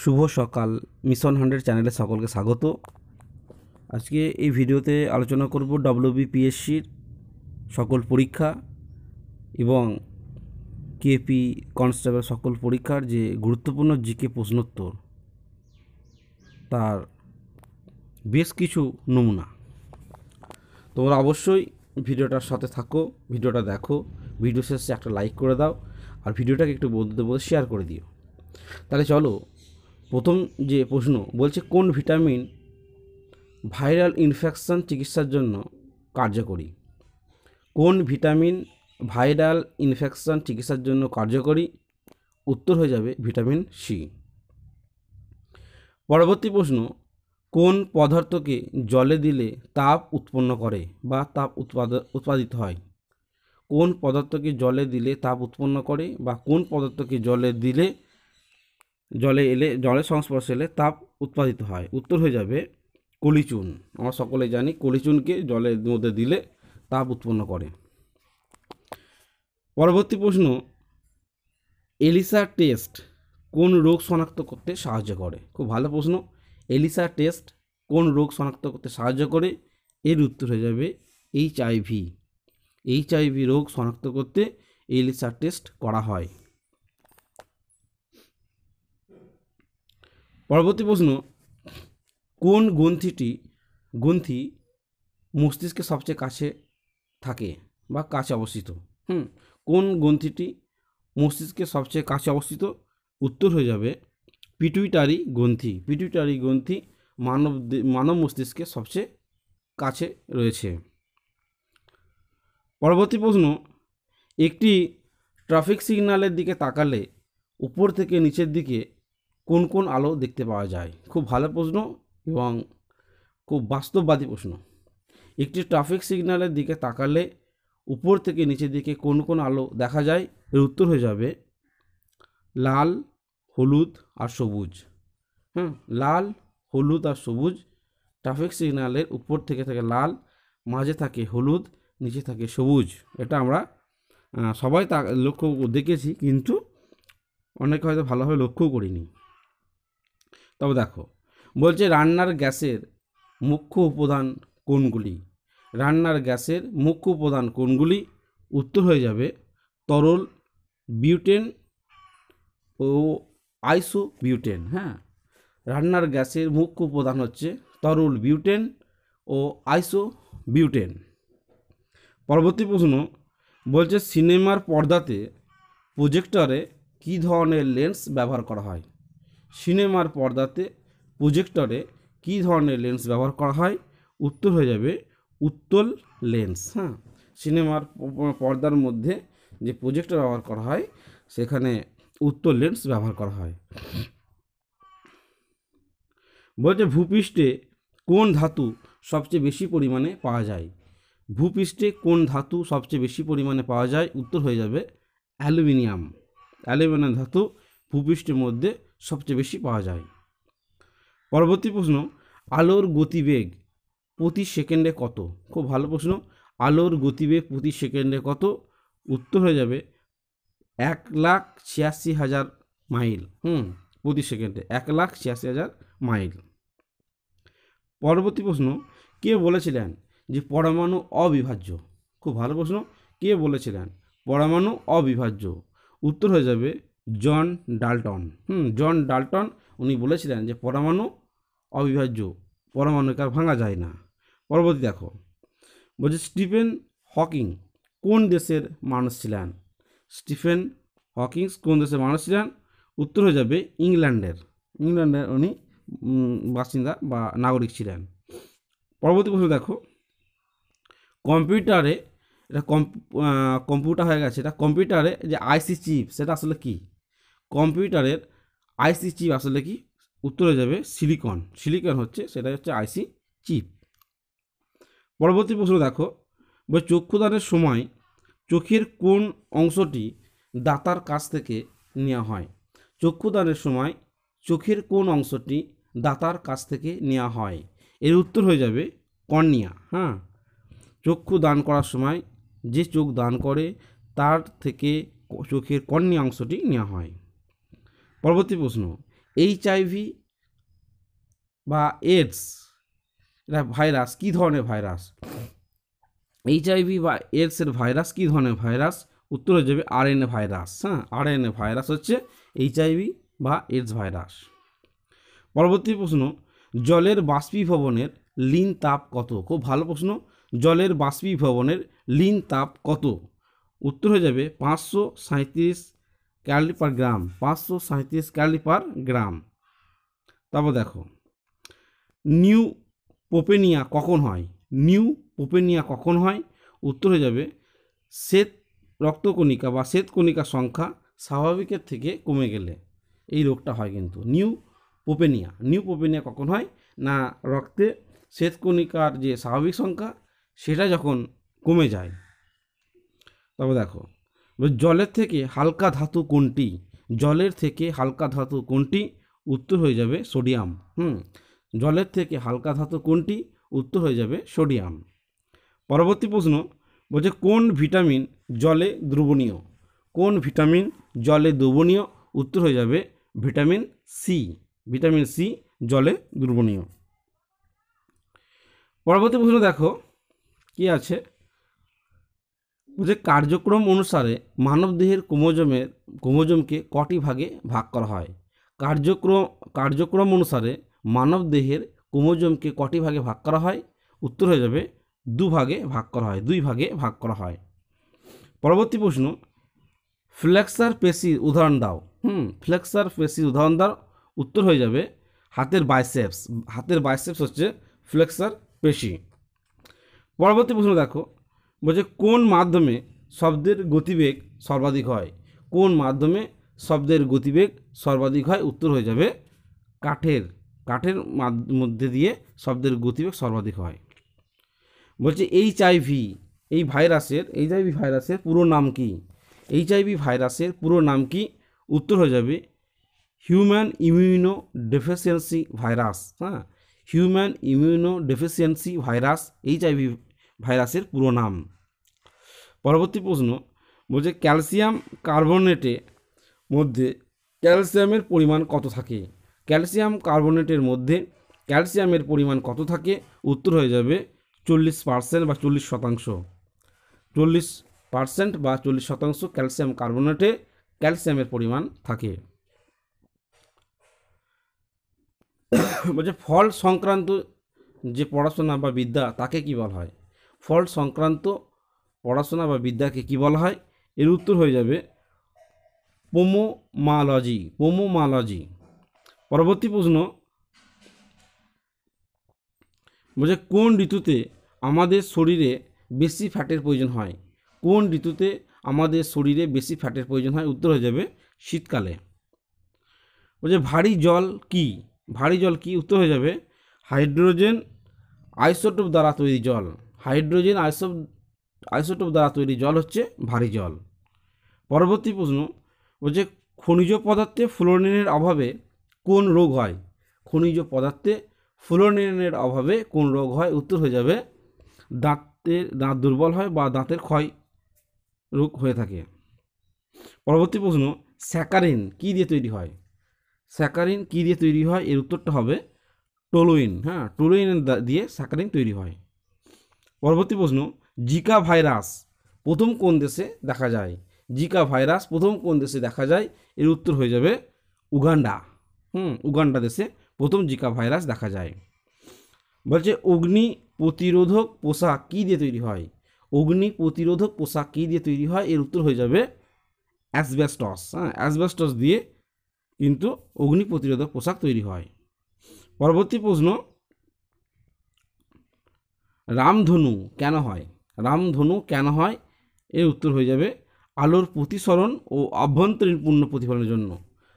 শুভ সকাল। মিশন 100 চ্যানেলে সকলকে স্বাগত। আজকে এই ভিডিওতে আলোচনা করব ডব্লিউবিপিএসসির সকল পরীক্ষা এবং কেপি কনস্টেবল সকল পরীক্ষার যে গুরুত্বপূর্ণ জিকে প্রশ্নোত্তর তার বেশ কিছু নমুনা। তোমরা অবশ্যই ভিডিওটার সাথে থাকো, ভিডিওটা দেখো, ভিডিও শেষে একটা লাইক করে দাও আর ভিডিওটাকে একটু বন্ধুদের মধ্যে শেয়ার করে দিও। তাহলে চলো, প্রথম যে প্রশ্ন বলছে, কোন ভিটামিন ভাইরাল ইনফেকশন চিকিৎসার জন্য কার্যকরী? কোন ভিটামিন ভাইরাল ইনফেকশন চিকিৎসার জন্য কার্যকরী? উত্তর হয়ে যাবে ভিটামিন সি। পরবর্তী প্রশ্ন, কোন পদার্থকে জলে দিলে তাপ উৎপন্ন করে বা তাপ উৎপাদিত হয়? কোন পদার্থকে জলে দিলে তাপ উৎপন্ন করে বা কোন পদার্থকে জলের সংস্পর্শে এলে তাপ উৎপাদিত হয়? উত্তর হয়ে যাবে কলিচুন। আমরা সকলে জানি কলিচুনকে জলের মধ্যে দিলে তাপ উৎপন্ন করে। পরবর্তী প্রশ্ন, এলিসা টেস্ট কোন রোগ শনাক্ত করতে সাহায্য করে? খুব ভালো প্রশ্ন। এলিসা টেস্ট কোন রোগ শনাক্ত করতে সাহায্য করে? এর উত্তর হয়ে যাবে এইচআইভি। এইচআইভি রোগ শনাক্ত করতে এলিসা টেস্ট করা হয়। পরবর্তী প্রশ্ন, কোন গ্রন্থি মস্তিষ্কের সবচেয়ে কাছে থাকে বা কাছে অবস্থিত? কোন গ্রন্থিটি মস্তিষ্কের সবচেয়ে কাছে অবস্থিত? উত্তর হয়ে যাবে পিটুইটারি গ্রন্থি। পিটুইটারি গ্রন্থি মানব মস্তিষ্কের সবচেয়ে কাছে রয়েছে। পরবর্তী প্রশ্ন, একটি ট্রাফিক সিগন্যালের দিকে তাকালে উপর থেকে নিচের দিকে কোন কোন আলো দেখতে পাওয়া যায়? খুব ভালো প্রশ্ন এবং খুব বাস্তববাদী প্রশ্ন। একটি ট্রাফিক সিগন্যালের দিকে তাকালে উপর থেকে নিচের দিকে কোন কোন আলো দেখা যায়? এর উত্তর হয়ে যাবে লাল, হলুদ আর সবুজ। লাল, হলুদ আর সবুজ। ট্রাফিক সিগন্যালের উপর থেকে থাকে লাল, মাঝে থাকে হলুদ, নিচে থাকে সবুজ। এটা আমরা সবাই লক্ষ্য দেখেছি, কিন্তু অনেকে হয়তো ভালোভাবে লক্ষ্যও করিনি। তবে দেখো, বলছে রান্নার গ্যাসের মুখ্য উপাদান কোনগুলি? রান্নার গ্যাসের মুখ্য উপাদান কোনগুলি? উত্তর হয়ে যাবে তরল, বিউটেন ও আইসোবিউটেন। রান্নার গ্যাসের মুখ্য উপাদান হচ্ছে তরল বিউটেন ও আইসোবিউটেন। পরবর্তী প্রশ্ন বলছে, সিনেমার পর্দাতে প্রজেক্টরে কী ধরনের লেন্স ব্যবহার করা হয়? সিনেমার পর্দাতে প্রজেক্টরে কী ধরনের লেন্স ব্যবহার করা হয়? উত্তর হয়ে যাবে উত্তল লেন্স। সিনেমার পর্দার মধ্যে যে প্রজেক্টর ব্যবহার করা হয় সেখানে উত্তল লেন্স ব্যবহার করা হয়। বলছে, ভূপৃষ্ঠে কোন ধাতু সবচেয়ে বেশি পরিমাণে পাওয়া যায়? ভূপৃষ্ঠে কোন ধাতু সবচেয়ে বেশি পরিমাণে পাওয়া যায়? উত্তর হয়ে যাবে অ্যালুমিনিয়াম। অ্যালুমিনিয়াম ধাতু ভূপৃষ্ঠের মধ্যে সবচেয়ে বেশি পাওয়া যায়। পরবর্তী প্রশ্ন, আলোর গতিবেগ প্রতি সেকেন্ডে কত? খুব ভালো প্রশ্ন। আলোর গতিবেগ প্রতি সেকেন্ডে কত? উত্তর হয়ে যাবে 1,86,000 মাইল প্রতি সেকেন্ডে। 1,86,000 মাইল। পরবর্তী প্রশ্ন, কে বলেছিলেন যে পরমাণু অবিভাজ্য? খুব ভালো প্রশ্ন। কে বলেছিলেন পরমাণু অবিভাজ্য? উত্তর হয়ে যাবে জন ডাল্টন। জন ডাল্টন উনি বলেছিলেন যে পরমাণু অবিভাজ্য, পরমাণুকে আর ভাঙা যায় না। পরবর্তী দেখো, বলছে স্টিফেন হকিং কোন দেশের মানুষ ছিলেন? স্টিফেন হকিং কোন দেশের মানুষ ছিলেন? উত্তর হয়ে যাবে ইংল্যান্ডের উনি বাসিন্দা বা নাগরিক ছিলেন। পরবর্তী প্রশ্ন দেখো, কম্পিউটারে এটা কম্পিউটার হয়ে গেছে, এটা কম্পিউটারে যে আইসি চিপ সেটা আসলে কি? কম্পিউটারের আইসি চিপ আসলে কি? উত্তর হয়ে যাবে সিলিকন। সিলিকন হচ্ছে আইসি চিপ। পরবর্তী প্রশ্ন দেখো, চক্ষুদানের সময় চোখের কোন অংশটি দাতার কাছ থেকে নেওয়া হয়? চক্ষুদানের সময় চোখের কোন অংশটি দাতার কাছ থেকে নেওয়া হয়? এর উত্তর হয়ে যাবে কর্নিয়া। চক্ষু দান করার সময় যে চোখ দান করে তার থেকে চোখের কর্নিয়া অংশটি নেওয়া হয়। পরবর্তী প্রশ্ন, এইচআইভি বা এডস এটা ভাইরাস কী ধরনের ভাইরাস? এইচআইভি বা এডসের ভাইরাস কী ধরনের ভাইরাস? উত্তর হয়ে যাবে আরএনএ ভাইরাস। হ্যাঁ, আরএনএ ভাইরাস হচ্ছে এইচআইভি বা এডস ভাইরাস। পরবর্তী প্রশ্ন, জলের বাষ্পীভবনের লিন তাপ কত? খুব ভালো প্রশ্ন। জলের বাষ্পীভবনের লিন তাপ কত? উত্তর হয়ে যাবে 537 ক্যালোরি পার গ্রাম। 537 ক্যালোরি পার গ্রাম। তারপর দেখো, নিউ পোপেনিয়া কখন হয়? নিউ পোপেনিয়া কখন হয়? উত্তর হয়ে যাবে শ্বেত রক্তকণিকা বা শ্বেতকণিকার সংখ্যা স্বাভাবিকের থেকে কমে গেলে এই রোগটা হয় কিন্তু নিউ পোপেনিয়া। নিউ পোপেনিয়া কখন হয়? না রক্তে শ্বেতকণিকার যে স্বাভাবিক সংখ্যা সেটা যখন কমে যায়। তবে দেখো, জলের থেকে হালকা ধাতু কোনটি? জলের থেকে হালকা ধাতু কোনটি? উত্তর হয়ে যাবে সোডিয়াম। জলের থেকে হালকা ধাতু কোনটি? উত্তর হয়ে যাবে সোডিয়াম। পরবর্তী প্রশ্ন বলছে কোন ভিটামিন জলে দ্রবণীয়? কোন ভিটামিন জলে দ্রবণীয়? উত্তর হয়ে যাবে ভিটামিন সি। ভিটামিন সি জলে দ্রবণীয়। পরবর্তী প্রশ্ন দেখো কি আছে, বলছে কার্যক্রম অনুসারে মানবদেহের ক্রোমোজোমকে কটি ভাগে ভাগ করা হয়? কার্যক্রম অনুসারে মানবদেহের ক্রোমোজোমকে কটি ভাগে ভাগ করা হয়? উত্তর হয়ে যাবে দুই ভাগে ভাগ করা হয়। পরবর্তী প্রশ্ন, ফ্লেক্সার পেশির উদাহরণ দাও। ফ্লেক্সার পেশির উদাহরণ দাও। উত্তর হয়ে যাবে হাতের বাইসেপস। হাতের বাইসেপস হচ্ছে ফ্লেক্সার পেশি। পরবর্তী প্রশ্ন দেখো, বলছে কোন মাধ্যমে শব্দের গতিবেগ সর্বাধিক হয়? কোন মাধ্যমে শব্দের গতিবেগ সর্বাধিক হয়? উত্তর হয়ে যাবে কাঠের মধ্যে দিয়ে শব্দের গতিবেগ সর্বাধিক হয়। বলছে এইচআইভি ভাইরাসের পুরো নাম কি? এইচআইভি ভাইরাসের পুরো নাম কি? উত্তর হয়ে যাবে হিউম্যান ইমিউনো ডেফিসিয়েন্সি ভাইরাস। হ্যাঁ, human immuno deficiency virus HIV ভাইরাসের পুরো নাম। পরবর্তী প্রশ্ন বলছে ক্যালসিয়াম কার্বনেটের মধ্যে ক্যালসিয়ামের পরিমাণ কত থাকে? ক্যালসিয়াম কার্বনেটের মধ্যে ক্যালসিয়ামের পরিমাণ কত থাকে? উত্তর হয়ে যাবে 40% বা 40%। 40% বা 40% ক্যালসিয়াম কার্বনেটে ক্যালসিয়ামের পরিমাণ থাকে। বলছে ফল সংক্রান্ত যে পড়াশোনা বা বিদ্যা তাকে কি বলা হয়? ফল সংক্রান্ত পড়াশোনা বা বিদ্যাকে কি বলা হয়? এর উত্তর হয়ে যাবে পোমোমালজি। পরবর্তী প্রশ্ন বলছে কোন ঋতুতে আমাদের শরীরে বেশি ফ্যাটের প্রয়োজন হয়? কোন ঋতুতে আমাদের শরীরে বেশি ফ্যাটের প্রয়োজন হয়? উত্তর হয়ে যাবে শীতকালে। বলছে ভারী জল কি? উত্তর হয়ে যাবে হাইড্রোজেন আইসোটোপ দ্বারা তৈরি জল। হাইড্রোজেন আইসোটোপ দ্বারা তৈরি জল হচ্ছে ভারী জল। পরবর্তী প্রশ্ন বলছে খনিজ পদার্থে ফ্লোরিনের অভাবে কোন রোগ হয়? খনিজ পদার্থে ফ্লোরিনের অভাবে কোন রোগ হয়? উত্তর হয়ে যাবে দাঁত দুর্বল হয় বা দাঁতের ক্ষয় রোগ হয়ে থাকে। পরবর্তী প্রশ্ন স্যাকারিন কি দিয়ে তৈরি হয়? এর উত্তরটা হবে টোলুইন। টোলুইন দিয়ে স্যাকারিন তৈরি হয়। পরবর্তী প্রশ্ন জিকা ভাইরাস প্রথম কোন দেশে দেখা যায়? এর উত্তর হয়ে যাবে উগান্ডা। উগান্ডা দেশে প্রথম জিকা ভাইরাস দেখা যায়। বলছে অগ্নি প্রতিরোধক পোশাক কি দিয়ে তৈরি হয়? এর উত্তর হয়ে যাবে অ্যাসবেস্টস। অ্যাসবেস্টস দিয়ে কিন্তু অগ্নি প্রতিরোধক পোশাক তৈরি হয়। পরবর্তী প্রশ্ন রামধনু কেন হয়? এর উত্তর হয়ে যাবে আলোর প্রতিসরণ ও অভ্যন্তরীণ পূর্ণ প্রতিফলনের জন্য।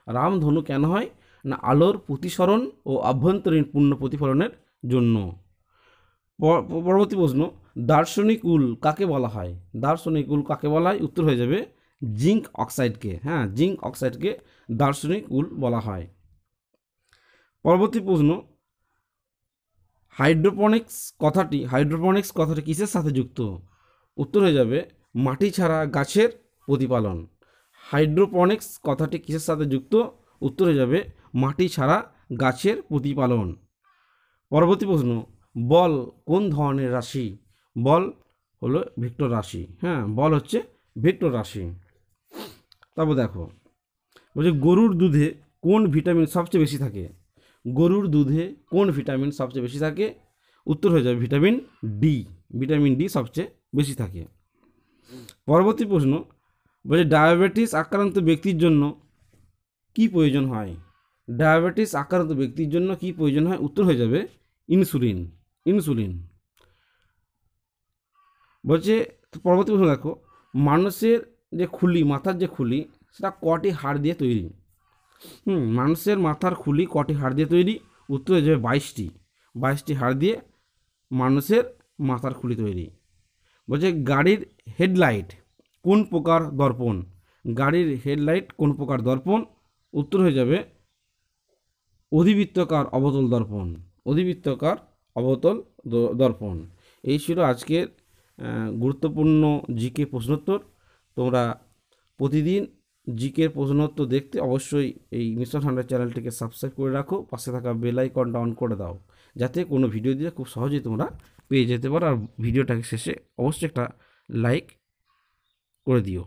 রামধনু কেন হয়? না আলোর প্রতিসরণ ও অভ্যন্তরীণ পূর্ণ প্রতিফলনের জন্য। পরবর্তী প্রশ্ন দার্শনিক উল কাকে বলা হয়? উত্তর হয়ে যাবে জিঙ্ক অক্সাইডকে। জিঙ্ক অক্সাইডকে দার্শনিক উল বলা হয়। পরবর্তী প্রশ্ন হাইড্রোপনিক্স কথাটি কিসের সাথে যুক্ত? উত্তর হয়ে যাবে মাটি ছাড়া গাছের প্রতিপালন। হাইড্রোপনিক্স কথাটি কিসের সাথে যুক্ত? উত্তর হয়ে যাবে মাটি ছাড়া গাছের প্রতিপালন। পরবর্তী প্রশ্ন, বল কোন ধরনের রাশি? বল হলো ভেক্টর রাশি। হ্যাঁ, বল হচ্ছে ভেক্টর রাশি। তারপর দেখো বলছে গরুর দুধে কোন ভিটামিন সবচেয়ে বেশি থাকে? গরুর দুধে কোন ভিটামিন সবচেয়ে বেশি থাকে? উত্তর হয়ে যাবে ভিটামিন ডি। ভিটামিন ডি সবচেয়ে বেশি থাকে। পরবর্তী প্রশ্ন বলছে ডায়াবেটিস আক্রান্ত ব্যক্তির জন্য কি প্রয়োজন হয়? ডায়াবেটিস আক্রান্ত ব্যক্তির জন্য কি প্রয়োজন হয়? উত্তর হয়ে যাবে ইনসুলিন। ইনসুলিন বলছে পরবর্তী প্রশ্ন দেখো, মানুষের যে খুলি, মাথার যে খুলি, সেটা কটি হাড় দিয়ে তৈরি? মানুষের মাথার খুলি কটি হাড় দিয়ে তৈরি? উত্তর হয়ে যাবে 22টি। 22টি হাড় দিয়ে মানুষের মাথার খুলি তৈরি। বলছে গাড়ির হেডলাইট কোন প্রকার দর্পণ? গাড়ির হেডলাইট কোন প্রকার দর্পণ? উত্তর হয়ে যাবে অধিবৃত্তাকার অবতল দর্পণ। অধিবৃত্তাকার অবতল দর্পণ। এই ছিল আজকের গুরুত্বপূর্ণ জিকে প্রশ্নোত্তর। তোমরা প্রতিদিন জিকে প্রশ্নোত্তর দেখতে অবশ্যই এই মিশন 100 চ্যানেলটিকে সাবস্ক্রাইব করে রাখো, পাশে থাকা বেল আইকনটা অন করে দাও, যাতে কোনো ভিডিও দিলে খুব সহজেই তোমরা পেয়ে যেতে পারো। আর ভিডিওটাকে শেষে অবশ্যই একটা লাইক করে দিও।